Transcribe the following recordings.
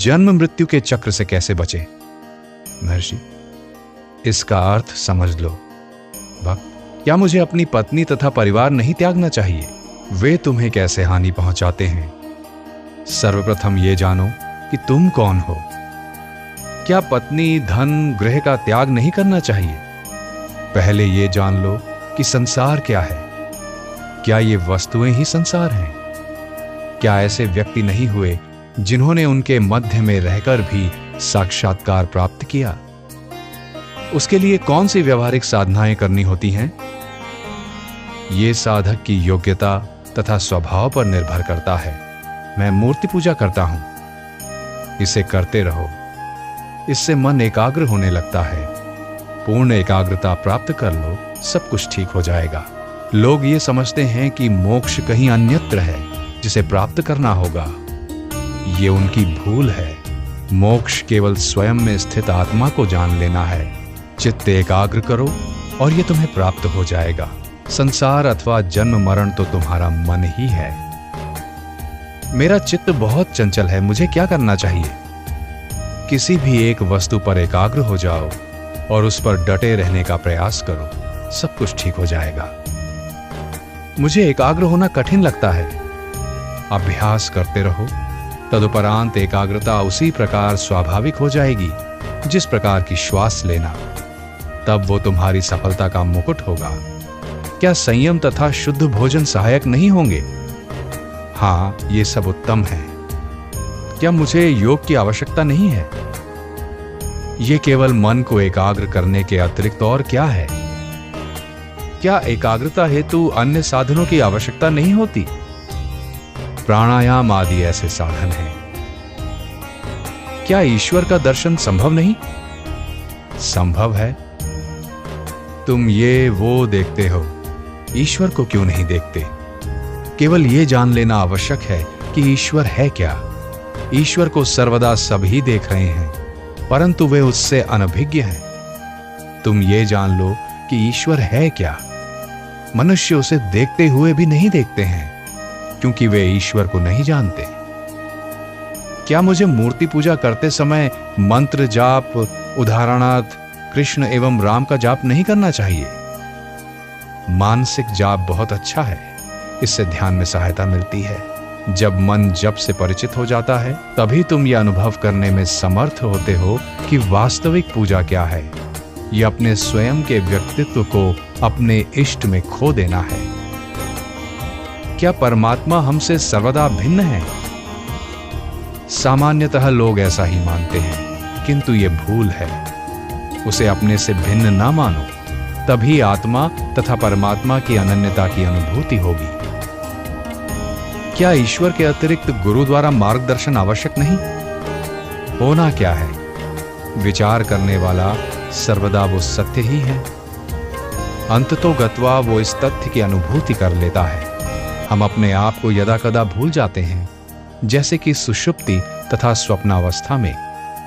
जन्म मृत्यु के चक्र से कैसे बचे? महर्षि, इसका अर्थ समझ लो। भक्त, क्या मुझे अपनी पत्नी तथा परिवार नहीं त्यागना चाहिए? वे तुम्हें कैसे हानि पहुंचाते हैं? सर्वप्रथम ये जानो कि तुम कौन हो। क्या पत्नी, धन, गृह का त्याग नहीं करना चाहिए? पहले ये जान लो कि संसार क्या है। क्या ये वस्तुएं ही संसार हैं? क्या ऐसे व्यक्ति नहीं हुए जिन्होंने उनके मध्य में रहकर भी साक्षात्कार प्राप्त किया? उसके लिए कौन सी व्यवहारिक साधनाएं करनी होती हैं? ये साधक की योग्यता तथा स्वभाव पर निर्भर करता है। मैं मूर्ति पूजा करता हूं, इसे करते रहो। इससे मन एकाग्र होने लगता है। पूर्ण एकाग्रता प्राप्त कर लो, सब कुछ ठीक हो जाएगा। लोग ये समझते हैं कि मोक्ष कहीं अन्यत्र है जिसे प्राप्त करना होगा। ये उनकी भूल है। मोक्ष केवल स्वयं में स्थित आत्मा को जान लेना है। चित्त एकाग्र करो और ये तुम्हें प्राप्त हो जाएगा। संसार अथवा जन्म मरण तो तुम्हारा मन ही है। मेरा चित्त बहुत चंचल है, मुझे क्या करना चाहिए? किसी भी एक वस्तु पर एकाग्र हो जाओ और उस पर डटे रहने का प्रयास करो, सब कुछ ठीक हो जाएगा। मुझे एकाग्र होना कठिन लगता है। अभ्यास करते रहो, तदुपरांत एकाग्रता उसी प्रकार स्वाभाविक हो जाएगी जिस प्रकार की श्वास लेना। तब वो तुम्हारी सफलता का मुकुट होगा। क्या संयम तथा शुद्ध भोजन सहायक नहीं होंगे? हाँ, ये सब उत्तम है। क्या मुझे योग की आवश्यकता नहीं है? ये केवल मन को एकाग्र करने के अतिरिक्त और क्या है? क्या एकाग्रता हेतु अन्य साधनों की आवश्यकता नहीं होती? प्राणायाम आदि ऐसे साधन हैं। क्या ईश्वर का दर्शन संभव नहीं? संभव है। तुम ये वो देखते हो, ईश्वर को क्यों नहीं देखते? केवल ये जान लेना आवश्यक है कि ईश्वर है क्या। ईश्वर को सर्वदा सभी देख रहे हैं, परंतु वे उससे अनभिज्ञ हैं। तुम ये जान लो कि ईश्वर है क्या। मनुष्य उसे देखते हुए भी नहीं देखते हैं, क्योंकि वे ईश्वर को नहीं जानते। क्या मुझे मूर्ति पूजा करते समय मंत्र जाप, उदाहरणार्थ कृष्ण एवं राम का जाप नहीं करना चाहिए? मानसिक जाप बहुत अच्छा है, इससे ध्यान में सहायता मिलती है। जब मन जप से परिचित हो जाता है, तभी तुम यह अनुभव करने में समर्थ होते हो कि वास्तविक पूजा क्या है। यह अपने स्वयं के व्यक्तित्व को अपने इष्ट में खो देना है। क्या परमात्मा हमसे सर्वदा भिन्न है? सामान्यतः लोग ऐसा ही मानते हैं, किंतु यह भूल है। उसे अपने से भिन्न ना मानो, तभी आत्मा तथा परमात्मा की अनन्यता की अनुभूति होगी। क्या ईश्वर के अतिरिक्त गुरु द्वारा मार्गदर्शन आवश्यक नहीं? होना क्या है? विचार करने वाला सर्वदा वो सत्य ही है। अंततो गत्वा वो इस तथ्य की अनुभूति कर लेता है। हम अपने आप को यदाकदा भूल जाते हैं, जैसे कि सुषुप्ति तथा स्वप्नावस्था में,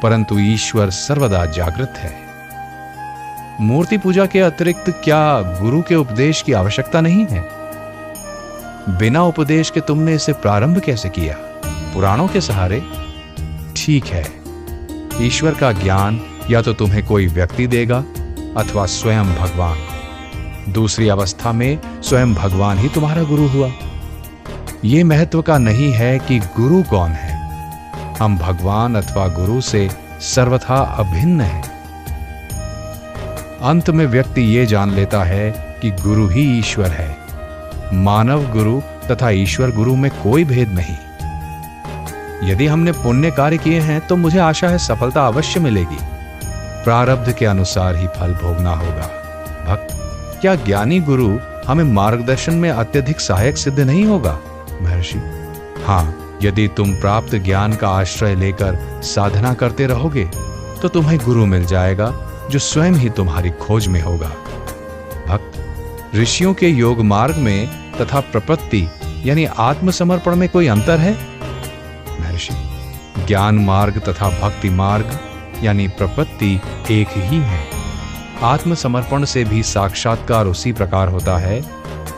परंतु ईश्वर सर्वदा जागृत है। मूर्ति पूजा के अतिरिक्त क्या गुरु के उपदेश की आवश्यकता नहीं है? बिना उपदेश के तुमने इसे प्रारंभ कैसे किया? पुराणों के सहारे? ठीक है, ईश्वर का ज्ञान या तो तुम्हें कोई व्यक्ति देगा अथवा स्वयं भगवान। दूसरी अवस्था में स्वयं भगवान ही तुम्हारा गुरु हुआ। यह महत्व का नहीं है कि गुरु कौन है। हम भगवान अथवा गुरु से सर्वथा अभिन्न हैं। अंत में व्यक्ति ये जान लेता है कि गुरु ही ईश्वर है। मानव गुरु तथा ईश्वर गुरु में कोई भेद नहीं। यदि हमने पुण्य कार्य किए हैं तो मुझे आशा है सफलता अवश्य मिलेगी। प्रारब्ध के अनुसार ही फल भोगना होगा। भक्त, क्या ज्ञानी गुरु हमें मार्गदर्शन में अत्यधिक सहायक सिद्ध नहीं होगा? महर्षि, हाँ, यदि तुम प्राप्त ज्ञान का आश्रय लेकर साधना करते रहोगे तो तुम्हें गुरु मिल जाएगा जो स्वयं ही तुम्हारी खोज में होगा। भक्त, ऋषियों के योग मार्ग में तथा प्रपत्ति यानी आत्मसमर्पण में कोई अंतर है? महर्षि, ज्ञान मार्ग तथा भक्ति मार्ग यानी प्रपत्ति एक ही है। आत्मसमर्पण से भी साक्षात्कार उसी प्रकार होता है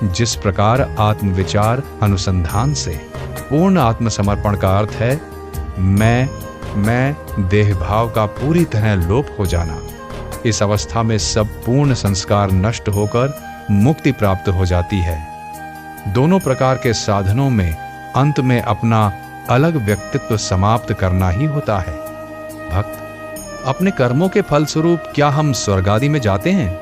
जिस प्रकार आत्मविचार अनुसंधान से। पूर्ण आत्मसमर्पण का अर्थ है मैं मैं देह भाव का पूरी तरह लोप हो जाना। इस अवस्था में सब पूर्ण संस्कार नष्ट होकर मुक्ति प्राप्त हो जाती है। दोनों प्रकार के साधनों में अंत में अपना अलग व्यक्तित्व समाप्त करना ही होता है। भक्त, अपने कर्मों के फलस्वरूप क्या हम स्वर्ग आदि में जाते हैं?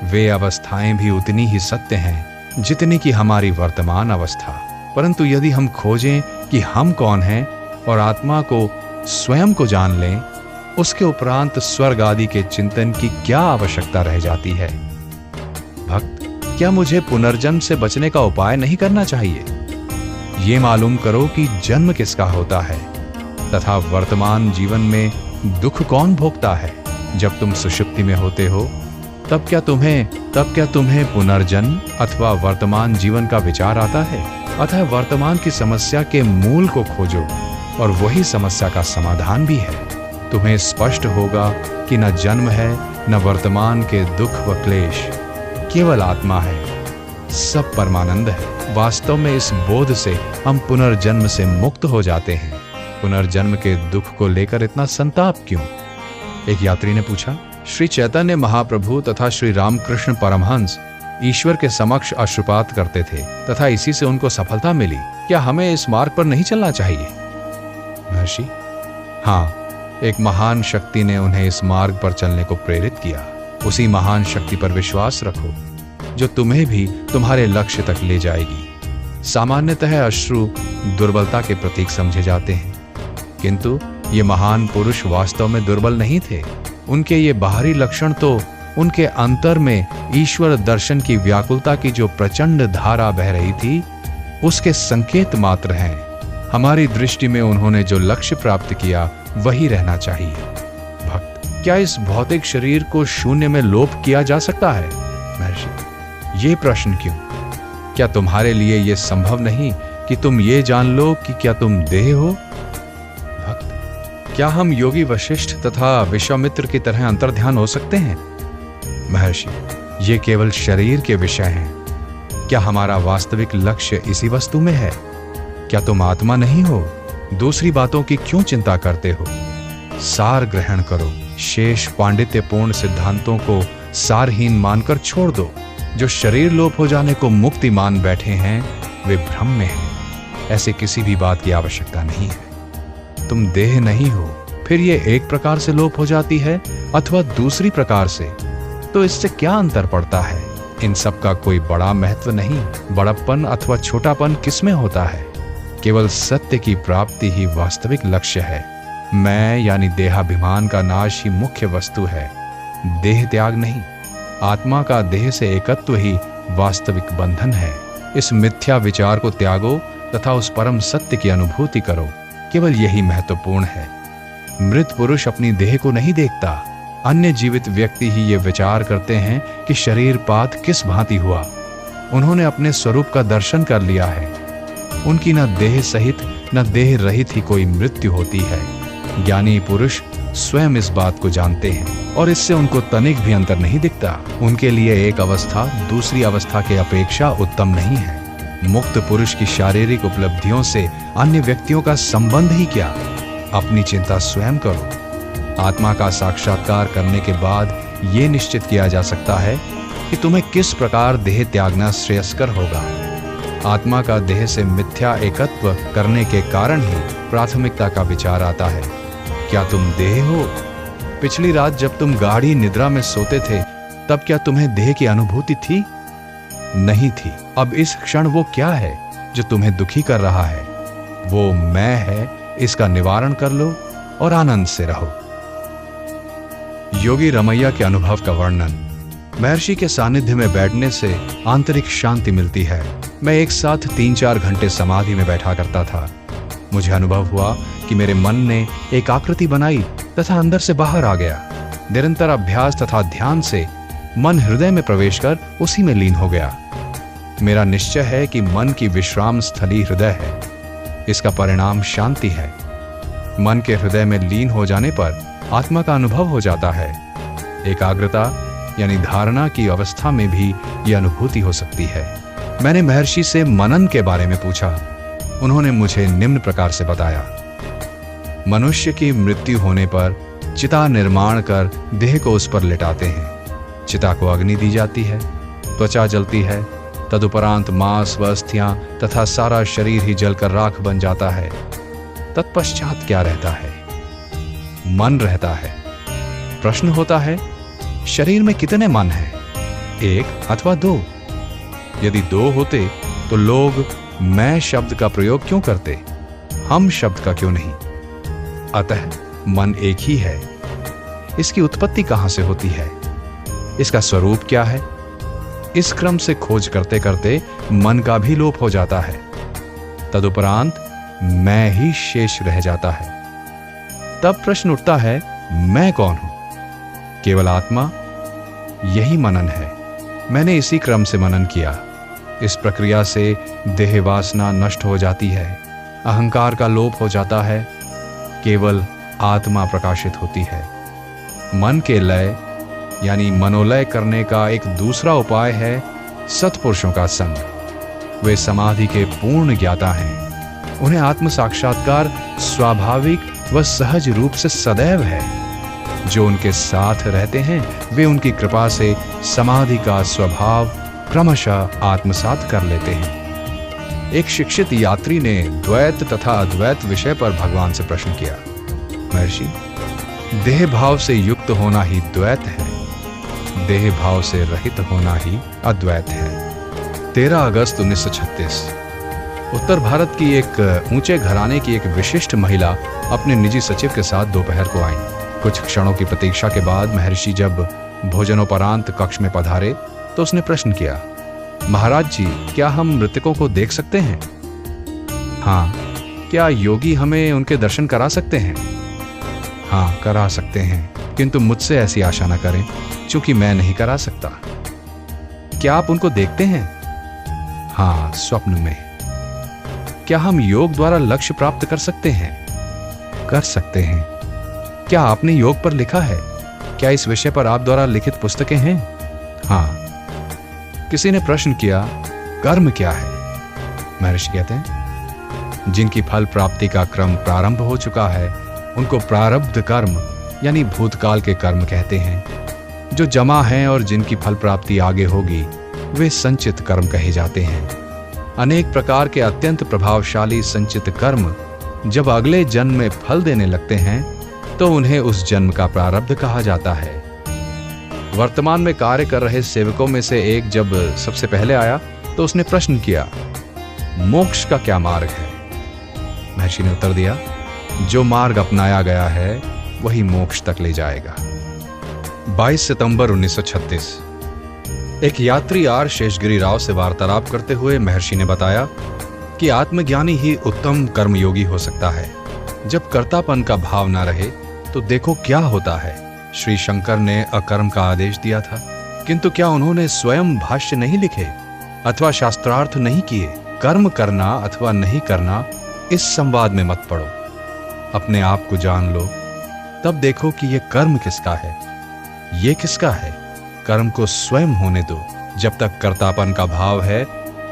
वे अवस्थाएं भी उतनी ही सत्य हैं जितनी कि हमारी वर्तमान अवस्था। परंतु यदि हम खोजें कि हम कौन हैं और आत्मा को स्वयं को जान लें, उसके उपरांत स्वर्ग आदि के चिंतन की क्या आवश्यकता रह जाती है? भक्त, क्या मुझे पुनर्जन्म से बचने का उपाय नहीं करना चाहिए? ये मालूम करो कि जन्म किसका होता है तथा वर्तमान जीवन में दुख कौन भोगता है। जब तुम सुषुप्ति में होते हो तब क्या तुम्हें पुनर्जन्म अथवा वर्तमान जीवन का विचार आता है? अतः वर्तमान की समस्या के मूल को खोजो और वही समस्या का समाधान भी है। तुम्हें स्पष्ट होगा कि न जन्म है न वर्तमान के दुख व क्लेश, केवल आत्मा है, सब परमानंद है। वास्तव में इस बोध से हम पुनर्जन्म से मुक्त हो जाते हैं। पुनर्जन्म के दुख को लेकर इतना संताप क्यों? एक यात्री ने पूछा। श्री चैतन्य महाप्रभु तथा श्री रामकृष्ण परमहंस ईश्वर के समक्ष अश्रुपात करते थे तथा इसी से उनको सफलता मिली। क्या हमें इस मार्ग पर नहीं चलना चाहिए? महर्षि, हाँ, एक महान शक्ति ने उन्हें इस मार्ग पर चलने को प्रेरित किया। उसी महान शक्ति पर विश्वास रखो जो तुम्हें भी तुम्हारे लक्ष्य तक ले जाएगी। सामान्यतः अश्रु दुर्बलता के प्रतीक समझे जाते हैं, किंतु ये महान पुरुष वास्तव में दुर्बल नहीं थे। उनके ये बाहरी लक्षण तो उनके अंतर में ईश्वर दर्शन की व्याकुलता की जो प्रचंड धारा बह रही थी, उसके संकेत मात्र हैं। हमारी दृष्टि में उन्होंने जो लक्ष्य प्राप्त किया वही रहना चाहिए। भक्त, क्या इस भौतिक शरीर को शून्य में लोप किया जा सकता है? महर्षि, ये प्रश्न क्यों? क्या तुम्हारे लिए यह संभव नहीं कि तुम ये जान लो कि क्या तुम देह हो? भक्त, क्या हम योगी वशिष्ठ तथा विश्वामित्र की तरह अंतर्ध्यान हो सकते हैं? महर्षि, ये केवल शरीर के विषय हैं। क्या हमारा वास्तविक लक्ष्य इसी वस्तु में है? क्या तुम आत्मा नहीं हो? दूसरी बातों की क्यों चिंता करते हो? सार ग्रहण करो। शेष पांडित्यपूर्ण सिद्धांतों को सारहीन मानकर छोड़ दो। जो शरीर लोप हो जाने को मुक्ति मान बैठे हैं वे भ्रम में हैं। ऐसे किसी भी बात की आवश्यकता नहीं है। तुम देह नहीं हो, फिर ये एक प्रकार से लोप हो जाती है अथवा दूसरी प्रकार से, तो इससे क्या अंतर पड़ता है? इन सब का कोई बड़ा महत्व नहीं। बड़प्पन अथवा छोटापन किसमें होता है? केवल सत्य की प्राप्ति ही वास्तविक लक्ष्य है। मैं यानी देहाभिमान का नाश ही मुख्य वस्तु है, देह त्याग नहीं। आत्मा का देह से एकत्व ही वास्तविक बंधन है। इस मिथ्या विचार को त्यागो तथा उस परम सत्य की अनुभूति करो। केवल यही महत्वपूर्ण है। मृत पुरुष अपनी देह को नहीं देखता। अन्य जीवित व्यक्ति ही ये विचार करते हैं कि शरीर पात किस भांति हुआ। उन्होंने अपने स्वरूप का दर्शन कर लिया है। उनकी न देह सहित न देह रहित ही कोई मृत्यु होती है। ज्ञानी पुरुष स्वयं इस बात को जानते हैं और इससे उनको तनिक भी अंतर नहीं दिखता। उनके लिए एक अवस्था दूसरी अवस्था के अपेक्षा उत्तम नहीं है। मुक्त पुरुष की शारीरिक उपलब्धियों से अन्य व्यक्तियों का संबंध ही क्या? अपनी चिंता स्वयं करो। आत्मा का साक्षात्कार करने के बाद ये निश्चित किया जा सकता है कि तुम्हें किस प्रकार देह त्यागना श्रेयस्कर होगा। आत्मा का देह से मिथ्या एकत्व करने के कारण ही प्राथमिकता का विचार आता है। क्या तुम देह हो? पिछली रात जब तुम गाढ़ी निद्रा में सोते थे तब क्या तुम्हें देह की अनुभूति थी? नहीं थी। अब इस क्षण वो क्या है जो तुम्हें दुखी कर रहा है? वो मैं है। इसका निवारण कर लो और आनंद से रहो। योगी रमैया के अनुभव का वर्णन। महर्षि के सानिध्य में बैठने से आंतरिक शांति मिलती है। मैं एक साथ 3-4 घंटे समाधि में बैठा करता था। मुझे अनुभव हुआ कि मेरे मन ने एक आकृति बनाई तथा अंदर से बाहर आ गया। निरंतर अभ्यास तथा ध्यान से मन हृदय में प्रवेश कर उसी में लीन हो गया। मेरा निश्चय है कि मन की विश्राम स्थली हृदय है। इसका परिणाम शांति है। मन के हृदय में लीन हो जाने पर आत्मा का अनुभव हो जाता है। एकाग्रता यानी धारणा की अवस्था में भी यह अनुभूति हो सकती है। मैंने महर्षि से मनन के बारे में पूछा। उन्होंने मुझे निम्न प्रकार से बताया। मनुष्य की मृत्यु होने पर चिता निर्माण कर देह को उस पर लिटाते हैं। चिता को अग्नि दी जाती है, त्वचा जलती है, तदुपरांत मांस व अस्थियां तथा सारा शरीर ही जलकर राख बन जाता है। तत्पश्चात क्या रहता है? मन रहता है। प्रश्न होता है, शरीर में कितने मन हैं? एक अथवा दो? यदि दो होते तो लोग मैं शब्द का प्रयोग क्यों करते, हम शब्द का क्यों नहीं? अतः मन एक ही है। इसकी उत्पत्ति कहां से होती है? इसका स्वरूप क्या है? इस क्रम से खोज करते करते मन का भी लोप हो जाता है। तदुपरांत मैं ही शेष रह जाता है। तब प्रश्न उठता है, मैं कौन हूं? केवल आत्मा? यही मनन है। मैंने इसी क्रम से मनन किया। इस प्रक्रिया से देह वासना नष्ट हो जाती है, अहंकार का लोप हो जाता है, केवल आत्मा प्रकाशित होती है। मन के लय यानी मनोलय करने का एक दूसरा उपाय है सत्पुरुषों का संग। वे समाधि के पूर्ण ज्ञाता हैं। उन्हें आत्म साक्षात्कार स्वाभाविक व सहज रूप से सदैव है। जो उनके साथ रहते हैं वे उनकी कृपा से समाधि का स्वभाव क्रमशः आत्मसात कर लेते हैं। एक शिक्षित यात्री ने द्वैत तथा अद्वैत विषय पर भगवान से प्रश्न किया, महर्षि, देह भाव से युक्त होना ही द्वैत है, देह भाव से रहित होना ही अद्वैत है। 13 अगस्त 1936। उत्तर भारत की एक ऊंचे घराने की एक विशिष्ट महिला अपने निजी सचिव के साथ दोपहर को आई। कुछ क्षणों की प्रतीक्षा के बाद महर्षि जब भोजनोपरांत कक्ष में पधारे तो उसने प्रश्न किया, महाराज जी, क्या हम मृतकों को देख सकते हैं? हाँ। क्या योगी हमें उनके दर्शन करा सकते हैं? हाँ, करा सकते हैं, किंतु मुझसे ऐसी आशा न करें, क्योंकि मैं नहीं करा सकता। क्या आप उनको देखते हैं? हाँ, स्वप्न में। क्या हम योग द्वारा लक्ष्य प्राप्त कर सकते हैं? कर सकते हैं। क्या आपने योग पर लिखा है? क्या इस विषय पर आप द्वारा लिखित पुस्तकें हैं? हाँ। किसी ने प्रश्न किया, कर्म क्या है? महर्षि कहते हैं, जिनकी फल प्राप्ति का क्रम प्रारंभ हो चुका है उनको प्रारब्ध कर्म यानी भूतकाल के कर्म कहते हैं। जो जमा हैं और जिनकी फल प्राप्ति आगे होगी वे संचित कर्म कहे जाते हैं। अनेक प्रकार के अत्यंत प्रभावशाली संचित कर्म जब अगले जन्म में फल देने लगते हैं तो उन्हें उस जन्म का प्रारब्ध कहा जाता है। वर्तमान में कार्य कर रहे सेवकों में से एक जब सबसे पहले आया तो उसने प्रश्न किया, मोक्ष का क्या मार्ग है? महर्षि ने उत्तर दिया, जो मार्ग अपनाया गया है वही मोक्ष तक ले जाएगा। 22 सितंबर 1936। एक यात्री आर शेषगिरी राव से वार्तालाप करते हुए महर्षि ने बताया कि आत्मज्ञानी ही उत्तम कर्मयोगी हो सकता है। जब कर्तापन का भाव ना रहे तो देखो क्या होता है। श्री शंकर ने अकर्म का आदेश दिया था, किंतु क्या उन्होंने स्वयं भाष्य नहीं लिखे अथवा शास्त्रार्थ नहीं किए? कर्म करना अथवा नहीं करना इस संवाद में मत पड़ो। अपने आप को जान लो, तब देखो कि यह कर्म किसका है, ये किसका है। कर्म को स्वयं होने दो। जब तक कर्तापन का भाव है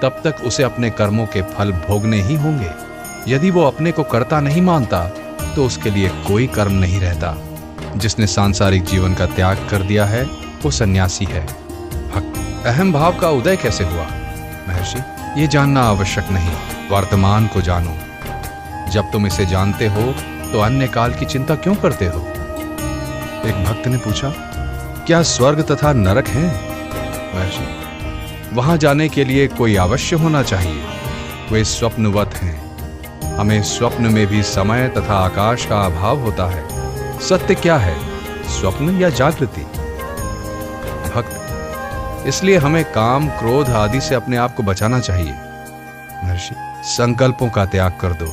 तब तक उसे अपने कर्मों के फल भोगने ही होंगे। यदि वो अपने को कर्ता नहीं मानता तो उसके लिए कोई कर्म नहीं रहता। जिसने सांसारिक जीवन का त्याग कर दिया है वो सन्यासी है। भक्त। अहम भाव का उदय कैसे हुआ? महर्षि, ये जानना आवश्यक नहीं, वर्तमान को जानो। जब तुम इसे जानते हो तो अन्य काल की चिंता क्यों करते हो? एक भक्त ने पूछा, क्या स्वर्ग तथा नरक हैं? महर्षि, वहां जाने के लिए कोई अवश्य होना चाहिए। वे स्वप्नवत हैं। हमें स्वप्न में भी समय तथा आकाश का अभाव होता है। सत्य क्या है, स्वप्न या जागृति? भक्त, इसलिए हमें काम, क्रोध आदि से अपने आप को बचाना चाहिए। महर्षि, संकल्पों का त्याग कर दो।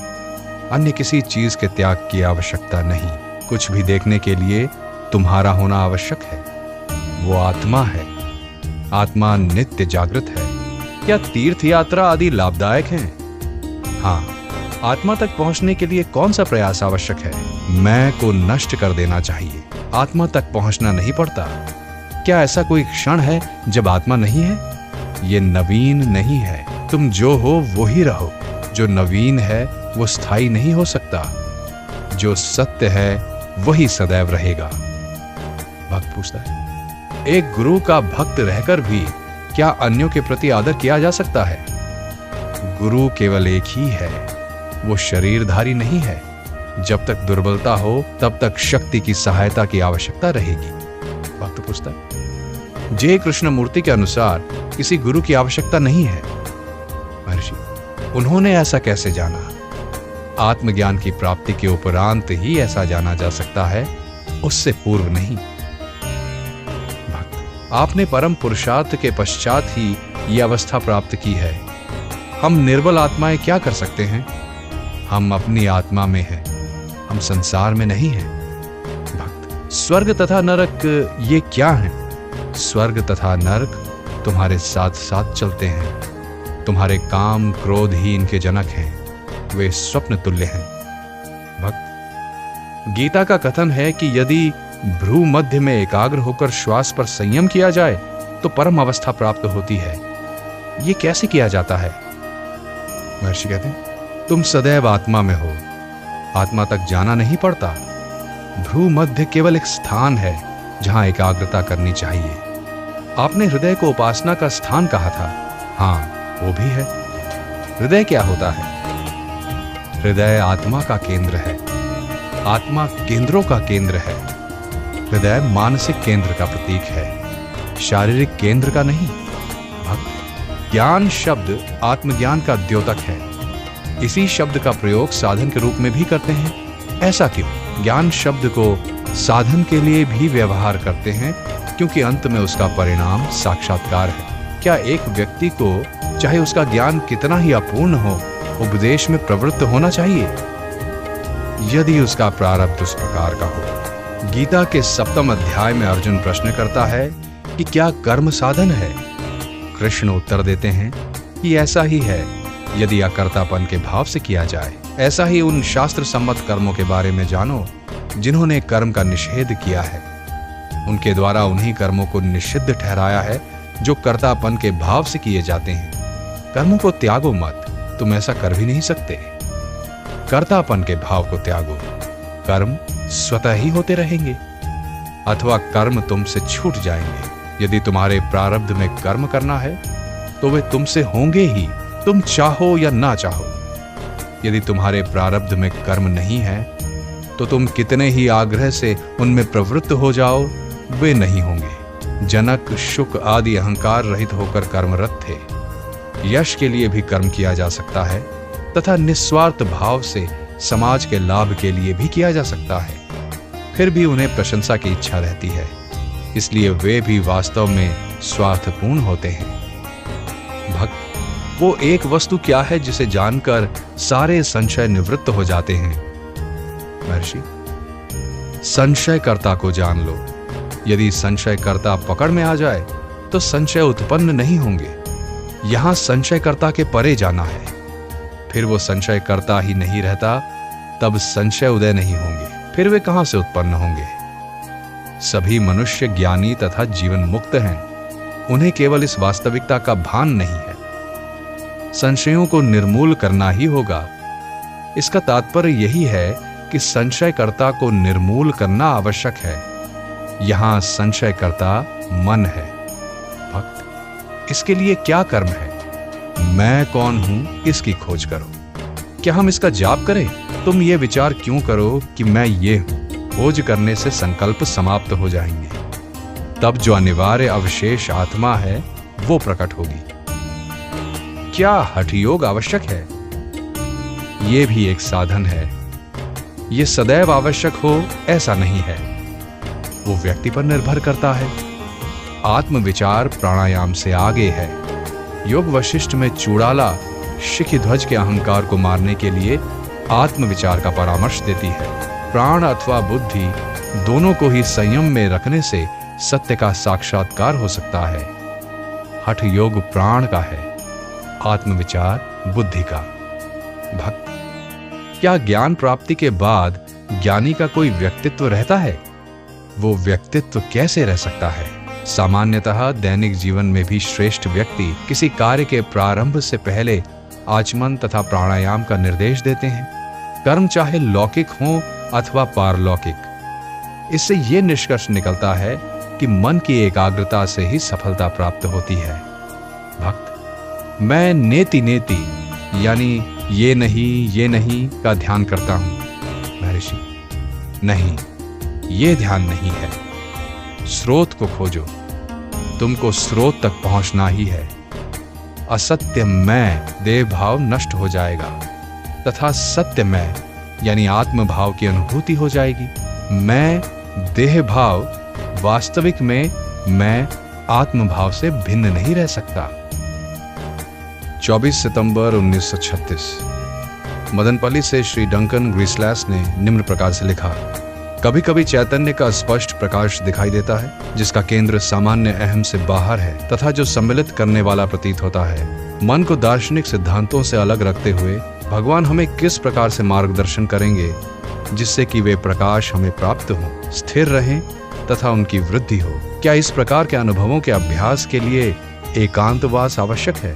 अन्य किसी चीज के त्याग की आवश्यकता नहीं। कुछ भी देखने के लिए तुम्हारा होना आवश्यक है। वो आत्मा है। आत्मा नित्य जागृत है। क्या तीर्थ यात्रा आदि लाभदायक हैं? हाँ। आत्मा तक पहुंचने के लिए कौन सा प्रयास आवश्यक है? मैं को नष्ट कर देना चाहिए। आत्मा तक पहुंचना नहीं पड़ता। क्या ऐसा कोई क्षण है जब आत्मा नहीं है? ये नवीन नहीं है। तुम जो हो वो ही रहो। जो नवीन है वो स्थायी नहीं हो सकता। जो सत्य है वही सदैव रहेगा। भक्त पूछता है, एक गुरु का भक्त रहकर भी क्या अन्यों के प्रति आदर किया जा सकता है? गुरु केवल एक ही है, वो शरीरधारी नहीं है। जब तक दुर्बलता हो तब तक शक्ति की सहायता की आवश्यकता रहेगी। भक्त पूछता है, जय कृष्ण मूर्ति के अनुसार किसी गुरु की आवश्यकता नहीं है। महर्षि, उन्होंने ऐसा कैसे जाना? आत्मज्ञान की प्राप्ति के उपरांत ही ऐसा जाना जा सकता है, उससे पूर्व नहीं। भक्त, आपने परम पुरुषार्थ के पश्चात ही यह अवस्था प्राप्त की है। हम निर्बल आत्माएं क्या कर सकते हैं? हम अपनी आत्मा में हैं, हम संसार में नहीं हैं। भक्त, स्वर्ग तथा नरक ये क्या हैं? स्वर्ग तथा नरक तुम्हारे साथ साथ चलते हैं। तुम्हारे काम क्रोध ही इनके जनक हैं, वे स्वप्न तुल्य हैं। भक्त, गीता का कथन है कि यदि भ्रू मध्य में एकाग्र होकर श्वास पर संयम किया जाए तो परम अवस्था प्राप्त होती है। यह कैसे किया जाता है? महर्षि कहते हैं, तुम सदैव आत्मा में हो, आत्मा तक जाना नहीं पड़ता। भ्रू मध्य केवल एक स्थान है जहां एकाग्रता करनी चाहिए। आपने हृदय को उपासना का स्थान कहा था। हां, वो भी है। हृदय क्या होता है? हृदय आत्मा का केंद्र है। आत्मा केंद्रों का केंद्र है। हृदय मानसिक केंद्र का प्रतीक है, शारीरिक केंद्र का नहीं। भक्त, ज्ञान शब्द आत्मज्ञान का द्योतक है। इसी शब्द का प्रयोग साधन के रूप में भी करते हैं। ऐसा क्यों? ज्ञान शब्द को साधन के लिए भी व्यवहार करते हैं क्योंकि अंत में उसका परिणाम साक्षात्कार है। क्या एक व्यक्ति को चाहे उसका ज्ञान कितना ही अपूर्ण हो, उपदेश में प्रवृत्त होना चाहिए यदि उसका प्रारब्ध उस प्रकार का हो? गीता के 7वें अध्याय में अर्जुन प्रश्न करता है कि क्या कर्म साधन है? कृष्ण उत्तर देते हैं कि ऐसा ही है यदि अकर्तापन के भाव से किया जाए। ऐसा ही उन शास्त्र सम्मत कर्मों के बारे में जानो जिन्होंने कर्म का निषेध किया है। उनके द्वारा उन्हीं कर्मों को निषिद्ध ठहराया है जो कर्तापन के भाव से किए जाते हैं। कर्मों को त्यागो मत, तुम ऐसा कर भी नहीं सकते। कर्तापन के भाव को त्यागो, कर्म स्वतः ही होते रहेंगे अथवा कर्म तुमसे छूट जाएंगे। यदि तुम्हारे प्रारब्ध में कर्म करना है तो वे तुमसे होंगे ही, तुम चाहो या ना चाहो। यदि तुम्हारे प्रारब्ध में कर्म नहीं है तो तुम कितने ही आग्रह से उनमें प्रवृत्त हो जाओ, वे नहीं होंगे। जनक, शुक आदि अहंकार रहित होकर कर्मरत थे। यश के लिए भी कर्म किया जा सकता है तथा निस्वार्थ भाव से समाज के लाभ के लिए भी किया जा सकता है। फिर भी उन्हें प्रशंसा की इच्छा रहती है, इसलिए वे भी वास्तव में स्वार्थपूर्ण होते हैं। भक्त, वो एक वस्तु क्या है जिसे जानकर सारे संशय निवृत्त हो जाते हैं? महर्षि, संशयकर्ता को जान लो। यदि संशयकर्ता पकड़ में आ जाए तो संशय उत्पन्न नहीं होंगे। यहां संशयकर्ता के परे जाना है। फिर वो संशयकर्ता ही नहीं रहता, तब संशय उदय नहीं होंगे। फिर वे कहां से उत्पन्न होंगे? सभी मनुष्य ज्ञानी तथा जीवन मुक्त हैं। उन्हें केवल इस वास्तविकता का भान नहीं है। संशयों को निर्मूल करना ही होगा। इसका तात्पर्य यही है कि संशयकर्ता को निर्मूल करना आवश्यक है। यहां संशयकर्ता मन है। भक्त, इसके लिए क्या कर्म है? मैं कौन हूं, इसकी खोज करो। क्या हम इसका जाप करें? तुम ये विचार क्यों करो कि मैं ये हूं? खोज करने से संकल्प समाप्त हो जाएंगे। तब जो अनिवार्य अवशेष आत्मा है वो प्रकट होगी। क्या हठ योग आवश्यक है? ये भी एक साधन है। ये सदैव आवश्यक हो ऐसा नहीं है, वो व्यक्ति पर निर्भर करता है। आत्मविचार प्राणायाम से आगे है। योग वशिष्ठ में चूड़ाला शिखध्वज के अहंकार को मारने के लिए आत्मविचार का परामर्श देती है। प्राण अथवा बुद्धि दोनों को ही संयम में रखने से सत्य का साक्षात्कार हो सकता है। हठ योग प्राण का है, आत्मविचार बुद्धि का। भक्त, क्या ज्ञान प्राप्ति के बाद ज्ञानी का कोई व्यक्तित्व रहता है? वो व्यक्तित्व कैसे रह सकता है? सामान्यतः दैनिक जीवन में भी श्रेष्ठ व्यक्ति किसी कार्य के प्रारंभ से पहले आचमन तथा प्राणायाम का निर्देश देते हैं। कर्म चाहे लौकिक हो अथवा पारलौकिक। इससे यह निष्कर्ष निकलता है कि मन की एकाग्रता से ही सफलता प्राप्त होती है। भक्त, मैं नेति नेति यानी ये नहीं का ध्यान करता हूं। महर्षि, नहीं, ये ध्यान नहीं है। स्रोत को खोजो, तुमको स्रोत तक पहुंचना ही है। असत्य मैं देह भाव नष्ट हो जाएगा तथा सत्य मैं यानी आत्म भाव की अनुभूति हो जाएगी। मैं देह भाव, वास्तविक में मैं आत्म भाव से भिन्न नहीं रह सकता। 24 सितंबर 1936 मदनपल्ली से श्री डंकन ग्रीसलैस ने निम्न प्रकार से लिखा। कभी कभी चैतन्य का स्पष्ट प्रकाश दिखाई देता है जिसका केंद्र सामान्य अहम से बाहर है तथा जो सम्मिलित करने वाला प्रतीत होता है। मन को दार्शनिक सिद्धांतों से अलग रखते हुए भगवान हमें किस प्रकार से मार्गदर्शन करेंगे जिससे कि वे प्रकाश हमें प्राप्त हो, स्थिर रहें तथा उनकी वृद्धि हो। क्या इस प्रकार के अनुभवों के अभ्यास के लिए एकांतवास आवश्यक है?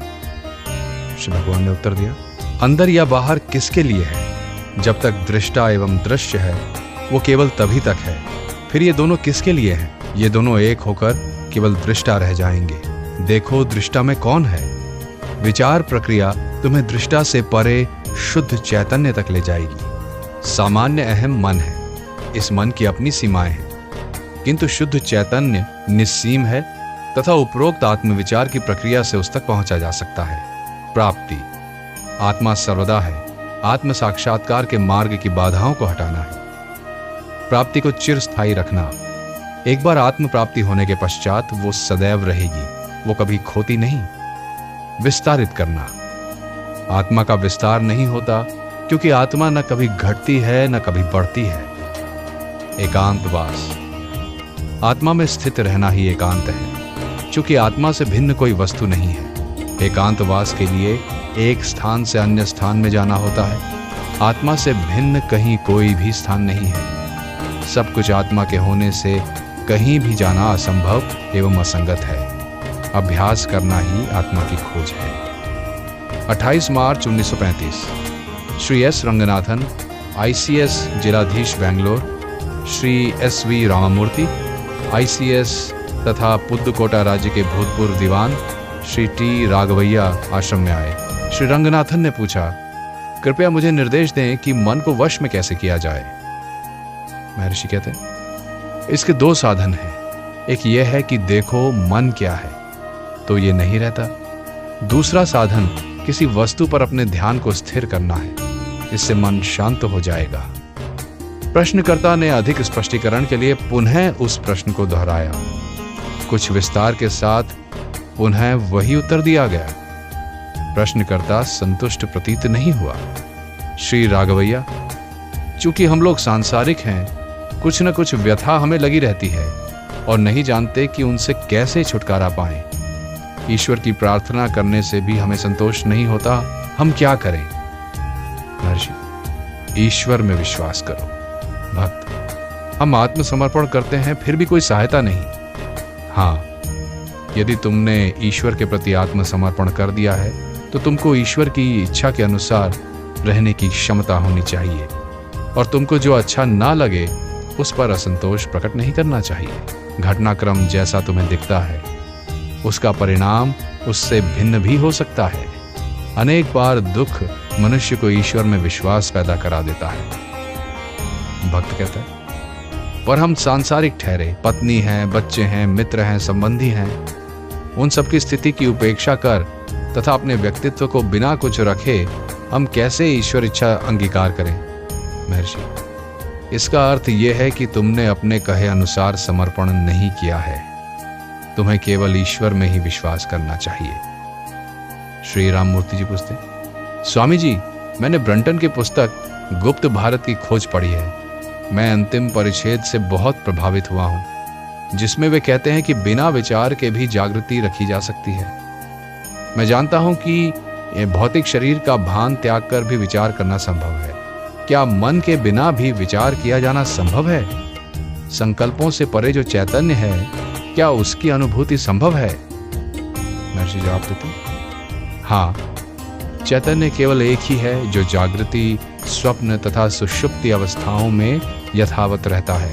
श्री भगवान ने उत्तर दिया, अंदर या बाहर किसके लिए है? जब तक दृष्टा एवं दृश्य है वो केवल तभी तक है। फिर ये दोनों किसके लिए हैं? ये दोनों एक होकर केवल दृष्टा रह जाएंगे। देखो दृष्टा में कौन है? विचार प्रक्रिया तुम्हें दृष्टा से परे शुद्ध चैतन्य तक ले जाएगी। सामान्य अहम मन है, इस मन की अपनी सीमाएं हैं, किंतु शुद्ध चैतन्य निस्सीम है तथा उपरोक्त आत्मविचार की प्रक्रिया से उस तक पहुंचा जा सकता है। प्राप्ति, आत्मा सर्वदा है। आत्म साक्षात्कार के मार्ग की बाधाओं को हटाना है, प्राप्ति को चिरस्थायी रखना। एक बार आत्म प्राप्ति होने के पश्चात वो सदैव रहेगी, वो कभी खोती नहीं। विस्तारित करना, आत्मा का विस्तार नहीं होता क्योंकि आत्मा न कभी घटती है न कभी बढ़ती है। एकांतवास, आत्मा में स्थित रहना ही एकांत है, क्योंकि आत्मा से भिन्न कोई वस्तु नहीं है। एकांतवास के लिए एक स्थान से अन्य स्थान में जाना होता है। आत्मा से भिन्न कहीं कोई भी स्थान नहीं है। सब कुछ आत्मा के होने से कहीं भी जाना असंभव एवं असंगत है। अभ्यास करना ही आत्मा की खोज है। 28 मार्च 1935 श्री एस रंगनाथन, ICS जिलाधीश बेंगलोर, श्री SV रामामूर्ति, ICS तथा पुदुकोटा राज्य के भूतपूर्व दीवान श्री T राघवैया आश्रम में आए। श्री रंगनाथन ने पूछा, कृपया मुझे निर्देश दें कि मन को वश में कैसे किया जाए। महर्षि कहते हैं, इसके दो साधन हैं। एक यह है कि देखो मन क्या है, तो ये नहीं रहता। दूसरा साधन किसी वस्तु पर अपने ध्यान को स्थिर करना है, इससे मन शांत हो जाएगा। प्रश्नकर्ता ने अधिक स्पष्टीकरण के लिए पुनः उस प्रश्न को दोहराया। कुछ विस्तार के साथ पुनः वही उत्तर दिया गया। प्रश्नकर्ता संतुष्ट प्रतीत नहीं हुआ। श्री राघवैया, चूंकि हम लोग सांसारिक हैं, कुछ न कुछ व्यथा हमें लगी रहती है और नहीं जानते कि उनसे कैसे छुटकारा पाएं। ईश्वर की प्रार्थना करने से भी हमें संतोष नहीं होता, हम क्या करें? महर्षि, ईश्वर में विश्वास करो। भक्त, हम आत्मसमर्पण करते हैं फिर भी कोई सहायता नहीं। हाँ, यदि तुमने ईश्वर के प्रति आत्मसमर्पण कर दिया है तो तुमको ईश्वर की इच्छा के अनुसार रहने की क्षमता होनी चाहिए और तुमको जो अच्छा ना लगे उस पर असंतोष प्रकट नहीं करना चाहिए। घटनाक्रम जैसा तुम्हें दिखता है उसका परिणाम उससे भिन्न भी हो सकता है। अनेक बार दुख मनुष्य को ईश्वर में विश्वास पैदा करा देता है। भक्त कहता है, पर हम सांसारिक ठहरे, पत्नी हैं, बच्चे हैं, मित्र हैं, संबंधी हैं, उन सबकी स्थिति की उपेक्षा कर तथा अपने व्यक्तित्व को बिना कुछ रखे हम कैसे ईश्वर इच्छा अंगीकार करें? महर्षि, इसका अर्थ यह है कि तुमने अपने कहे अनुसार समर्पण नहीं किया है। तुम्हें केवल ईश्वर में ही विश्वास करना चाहिए। श्री राममूर्ति जी पूछते, स्वामी जी, मैंने ब्रंटन की पुस्तक गुप्त भारत की खोज पढ़ी है। मैं अंतिम परिच्छेद से बहुत प्रभावित हुआ हूं, जिसमें वे कहते हैं कि बिना विचार के भी जागृति रखी जा सकती है। मैं जानता हूं कि भौतिक शरीर का भान त्याग कर भी विचार करना संभव है। क्या मन के बिना भी विचार किया जाना संभव है? संकल्पों से परे जो चैतन्य है, क्या उसकी अनुभूति संभव है? महर्षि जवाब देते, हाँ, चैतन्य केवल एक ही है जो जागृति स्वप्न तथा सुषुप्ति अवस्थाओं में यथावत रहता है।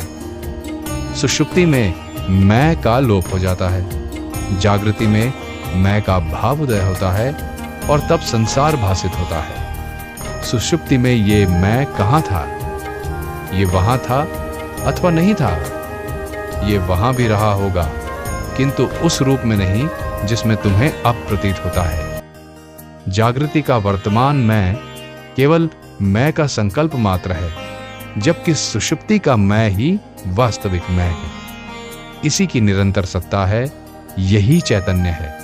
सुषुप्ति में मैं का लोप हो जाता है, जागृति में मैं का भाव उदय होता है और तब संसार भासित होता है। सुषुप्ति में ये मैं कहाँ था? ये वहां था अथवा नहीं था? ये वहां भी रहा होगा, किंतु उस रूप में नहीं जिसमें तुम्हें अब प्रतीत होता है। जागृति का वर्तमान मैं केवल मैं का संकल्प मात्र है, जबकि सुषुप्ति का मैं ही वास्तविक मैं है। इसी की निरंतर सत्ता है, यही चैतन्य है।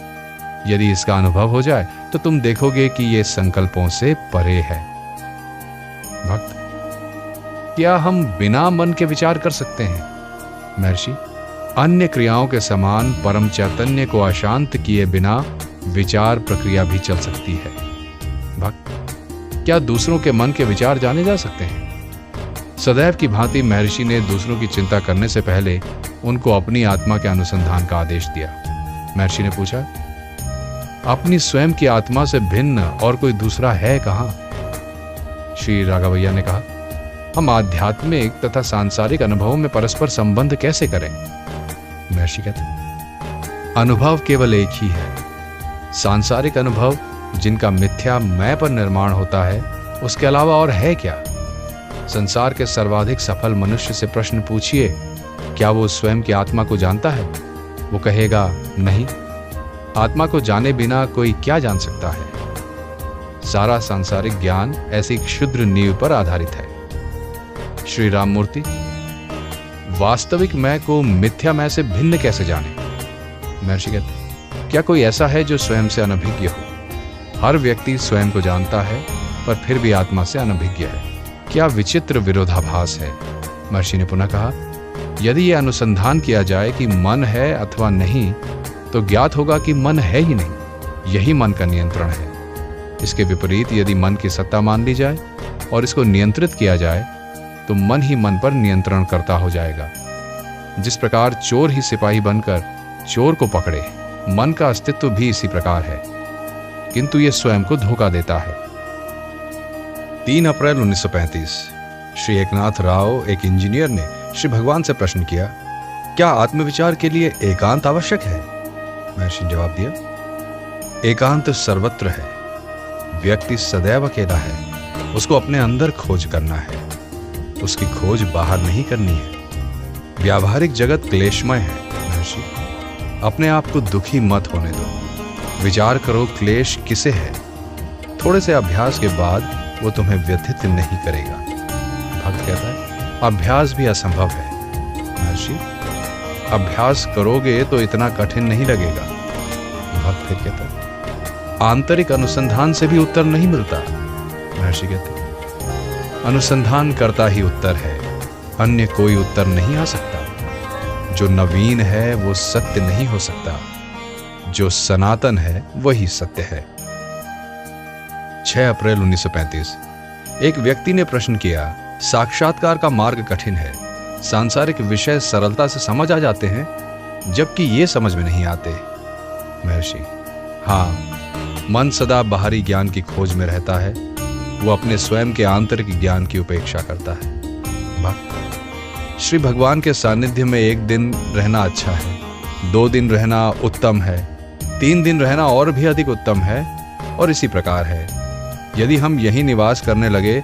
यदि इसका अनुभव हो जाए तो तुम देखोगे कि यह संकल्पों से परे है। भक्त, क्या हम बिना मन के विचार कर सकते हैं? महर्षि, अन्य क्रियाओं के समान परम चैतन्य को अशांत किए बिना विचार प्रक्रिया भी चल सकती है। भक्त, क्या दूसरों के मन के विचार जाने जा सकते हैं? सदैव की भांति महर्षि ने दूसरों की चिंता करने से पहले उनको अपनी आत्मा के अनुसंधान का आदेश दिया। महर्षि ने पूछा, अपनी स्वयं की आत्मा से भिन्न और कोई दूसरा है कहां? श्री राघवैया ने कहा, हम आध्यात्मिक तथा सांसारिक अनुभवों में परस्पर संबंध कैसे करें? महर्षि कहते, अनुभव केवल एक ही है। सांसारिक अनुभव जिनका मिथ्या मैं पर निर्माण होता है, उसके अलावा और है क्या? संसार के सर्वाधिक सफल मनुष्य से प्रश्न पूछिए, क्या वो स्वयं की आत्मा को जानता है? वो कहेगा नहीं। आत्मा को जाने बिना कोई क्या जान सकता है? सारा सांसारिक ज्ञान ऐसी क्षुद्र नींव पर आधारित है। श्री राममूर्ति, वास्तविक मैं को मिथ्या मैं से भिन्न कैसे जाने? महर्षि कहते, क्या कोई ऐसा है जो स्वयं से अनभिज्ञ हो? हर व्यक्ति स्वयं को जानता है, पर फिर भी आत्मा से अनभिज्ञ है। क्या विचित्र विरोधाभास है। महर्षि ने पुनः कहा, यदि यह अनुसंधान किया जाए कि मन है अथवा नहीं, तो ज्ञात होगा कि मन है ही नहीं, यही मन का नियंत्रण है। इसके विपरीत यदि मन की सत्ता मान ली जाए और इसको नियंत्रित किया जाए, तो मन ही मन पर नियंत्रण करता हो जाएगा। जिस प्रकार चोर ही सिपाही बनकर चोर को पकड़े, मन का अस्तित्व भी इसी प्रकार है, किंतु यह स्वयं को धोखा देता है। 3 अप्रैल 1935 श्री एकनाथ राव, एक इंजीनियर, ने श्री भगवान से प्रश्न किया, क्या आत्मविचार के लिए एकांत आवश्यक है? महर्षि ने जवाब दिया, एकांत सर्वत्र है। व्यक्ति सदैव अकेला है, उसको अपने अंदर खोज करना है, उसकी खोज बाहर नहीं करनी है। व्यावहारिक जगत क्लेशमय है। महर्षि, अपने आप को दुखी मत होने दो, विचार करो क्लेश किसे है। थोड़े से अभ्यास के बाद वो तुम्हें व्यथित नहीं करेगा। भक्त कहता है, अभ्यास भी असंभव है। महर्षि, अभ्यास करोगे तो इतना कठिन नहीं लगेगा। भक्त फिर कहता है, आंतरिक अनुसंधान से भी उत्तर नहीं मिलता। महर्षि कहते, अनुसंधान करता ही उत्तर है, अन्य कोई उत्तर नहीं आ सकता। जो नवीन है वो सत्य नहीं हो सकता, जो सनातन है वही सत्य है। 6 अप्रैल 1935 एक व्यक्ति ने प्रश्न किया, साक्षात्कार का मार्ग कठिन है, सांसारिक विषय सरलता से समझ आ जाते हैं, जबकि ये समझ में नहीं आते। महर्षि, हाँ, मन सदा बाहरी ज्ञान की खोज में रहता है, वो अपने स्वयं के आंतरिक ज्ञान की उपेक्षा करता है। भक्त, श्री भगवान के सानिध्य में 1 दिन रहना अच्छा है, 2 दिन रहना उत्तम है, 3 दिन रहना और भी अधिक उत्तम है, और इसी प्रकार है। यदि हम यही निवास करने लगे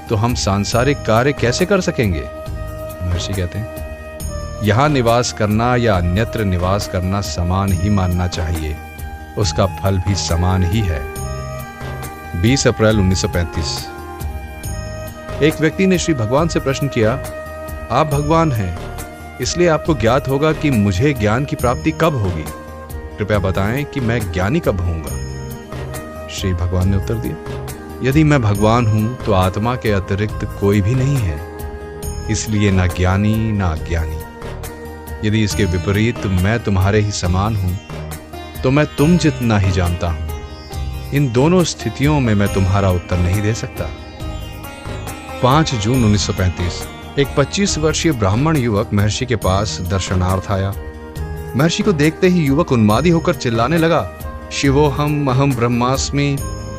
तो हम सांसारिक कार्य कैसे कर सकेंगे? महर्षि कहते हैं, यहां निवास करना या अन्यत्र निवास करना समान ही मानना चाहिए, उसका फल भी समान ही है। 20 अप्रैल 1935 एक व्यक्ति ने श्री भगवान से प्रश्न किया, आप भगवान हैं, इसलिए आपको ज्ञात होगा कि मुझे ज्ञान की प्राप्ति कब होगी। कृपया बताएं कि मैं ज्ञानी कब होऊंगा। श्री भगवान ने उत्तर दिया, यदि मैं भगवान हूं तो आत्मा के अतिरिक्त कोई भी नहीं है, इसलिए ना ज्ञानी ना अज्ञानी। यदि इसके विपरीत मैं तुम्हारे ही समान हूं, तो मैं तुम जितना ही जानता हूं। इन दोनों स्थितियों में मैं तुम्हारा उत्तर नहीं दे सकता। 5 जून 1935 एक 25 वर्षीय ब्राह्मण युवक महर्षि के पास दर्शनार्थ आया। महर्षि को देखते ही युवक उन्मादी होकर चिल्लाने लगा, शिवोहम अहम ब्रह्मास्मि,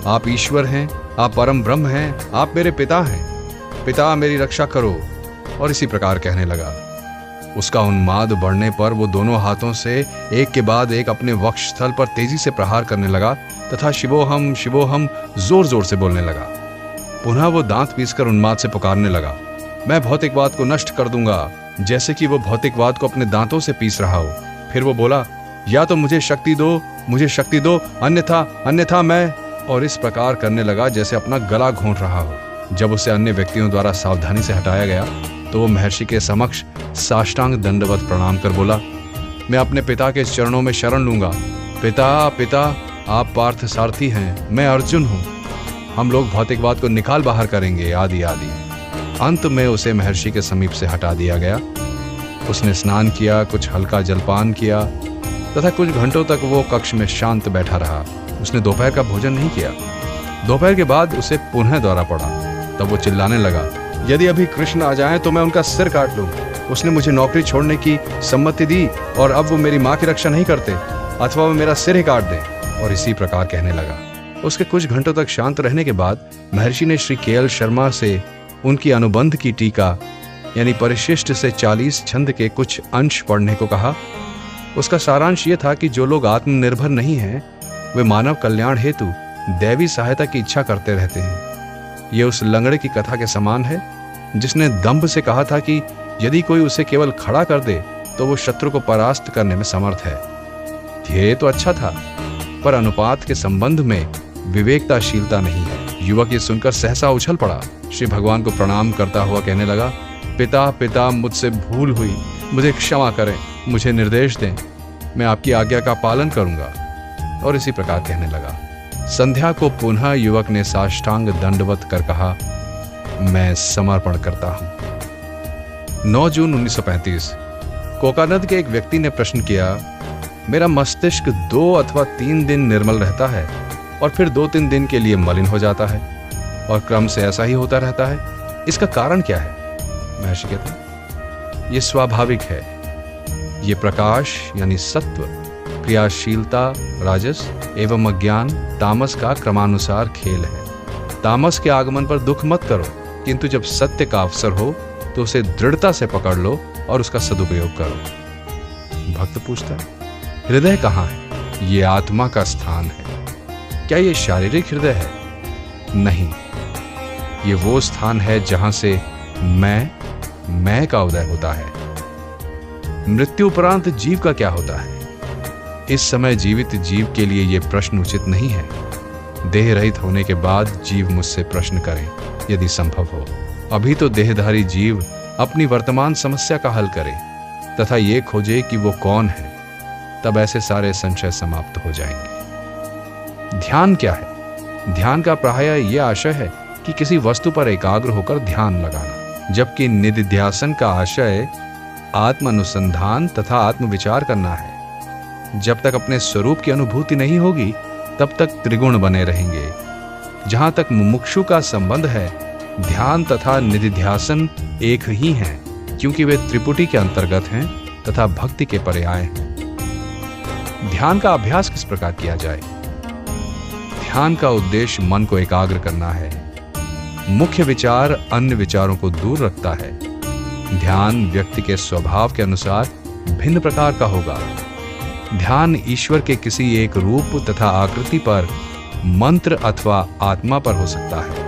आप ईश्वर हैं, आप परम ब्रह्म हैं, आप मेरे पिता हैं, पिता मेरी रक्षा करो। और इसी प्रकार कहने लगा। उसका उन्माद बढ़ने पर वो दोनों हाथों से एक के बाद एक अपने वक्ष स्थल पर तेजी से प्रहार करने लगा तथा शिवोहम शिवोहम जोर जोर से बोलने लगा। पुनः वो दांत पीसकर उन्माद से पुकारने लगा, मैं भौतिकवाद को नष्ट कर दूंगा, जैसे कि वो भौतिकवाद को अपने दांतों से पीस रहा हो। फिर वो बोला, या तो मुझे शक्ति दो, अन्यथा मैं। और इस प्रकार करने लगा जैसे अपना गला घोंट रहा हो। जब उसे अन्य व्यक्तियों द्वारा सावधानी से हटाया गया तो वो महर्षि के समक्ष साष्टांग दंडवत प्रणाम कर बोला, मैं अपने पिता के चरणों में शरण लूंगा। पिता, आप पार्थ सारथी हैं, मैं अर्जुन हूँ, हम लोग भौतिकवाद को निकाल बाहर करेंगे, आदि आदि। अंत में उसे महर्षि के समीप से हटा दिया गया। उसने स्नान किया, कुछ हल्का जलपान किया तथा कुछ घंटों तक वो कक्ष में शांत बैठा रहा। उसने दोपहर का भोजन नहीं किया। दोपहर के बाद उसे पुनः दौरा पड़ा। तब वो चिल्लाने लगा, यदि अभी कृष्ण आ जाएं तो मैं उनका सिर काट लूं। उसने मुझे नौकरी छोड़ने की सम्मति दी और अब वो मेरी माँ की रक्षा नहीं करते, अथवा वो मेरा सिर ही काट दें। और इसी प्रकार कहने लगा। उसके कुछ घंटों तक शांत रहने के बाद महर्षि ने श्री केएल शर्मा से उनकी अनुबंध की टीका यानी परिशिष्ट से 40 छंद के कुछ अंश पढ़ने को कहा। उसका सारांश ये था कि जो लोग आत्मनिर्भर नहीं हैं वे मानव कल्याण हेतु दैवी सहायता की इच्छा करते रहते हैं। ये उस लंगड़े की कथा के समान है जिसने दंभ से कहा था कि यदि कोई उसे केवल खड़ा कर दे तो वो शत्रु को परास्त करने में समर्थ है। ध्येय तो अच्छा था पर अनुपात के संबंध में विवेकताशीलता नहीं है। युवक ये सुनकर सहसा उछल पड़ा। श्री भगवान को प्रणाम करता हुआ कहने लगा, पिता, मुझसे भूल हुई, मुझे क्षमा करें, मुझे निर्देश दें, मैं आपकी आज्ञा का पालन करूंगा। और इसी प्रकार कहने लगा। संध्या को पुनः युवक ने साष्टांग दंडवत कर कहा, मैं समर्पण करता हूं। 9 जून 1935 कोकानद के एक व्यक्ति ने प्रश्न किया, मेरा मस्तिष्क 2 अथवा 3 दिन निर्मल रहता है और फिर 2-3 दिन के लिए मलिन हो जाता है और क्रम से ऐसा ही होता रहता है, इसका कारण क्या है? महर्षि कहते, ये स्वाभाविक है। ये प्रकाश यानी सत्व, क्रियाशीलता राजस एवं अज्ञान तामस का क्रमानुसार खेल है। तामस के आगमन पर दुख मत करो, किंतु जब सत्य का अवसर हो तो उसे दृढ़ता से पकड़ लो और उसका सदुपयोग करो। भक्त पूछता, हृदय कहाँ है? ये आत्मा का स्थान है। क्या ये शारीरिक हृदय है? नहीं, ये वो स्थान है जहां से मैं का उदय होता है। मृत्यु उपरांत जीव का क्या होता है? इस समय जीवित जीव के लिए यह प्रश्न उचित नहीं है। देह रहित होने के बाद जीव मुझसे प्रश्न करें यदि संभव हो। अभी तो देहधारी जीव अपनी वर्तमान समस्या का हल करे तथा ये खोजे कि वो कौन है, तब ऐसे सारे संशय समाप्त हो जाएंगे। ध्यान क्या है? ध्यान का प्रायः यह आशय है कि किसी वस्तु पर एकाग्र होकर ध्यान लगाना, जबकि निधिध्यासन का आशय आत्मानुसंधान तथा आत्मविचार करना है। जब तक अपने स्वरूप की अनुभूति नहीं होगी तब तक त्रिगुण बने रहेंगे। जहां तक मुमुक्षु का संबंध है, ध्यान तथा निधिध्यासन एक ही हैं, क्योंकि वे त्रिपुटी के अंतर्गत हैं तथा भक्ति के पर्याय हैं। ध्यान का अभ्यास किस प्रकार किया जाए? ध्यान का उद्देश्य मन को एकाग्र करना है। मुख्य विचार अन्य विचारों को दूर रखता है। ध्यान व्यक्ति के स्वभाव के अनुसार भिन्न प्रकार का होगा। ध्यान ईश्वर के किसी एक रूप तथा आकृति पर, मंत्र अथवा आत्मा पर हो सकता है।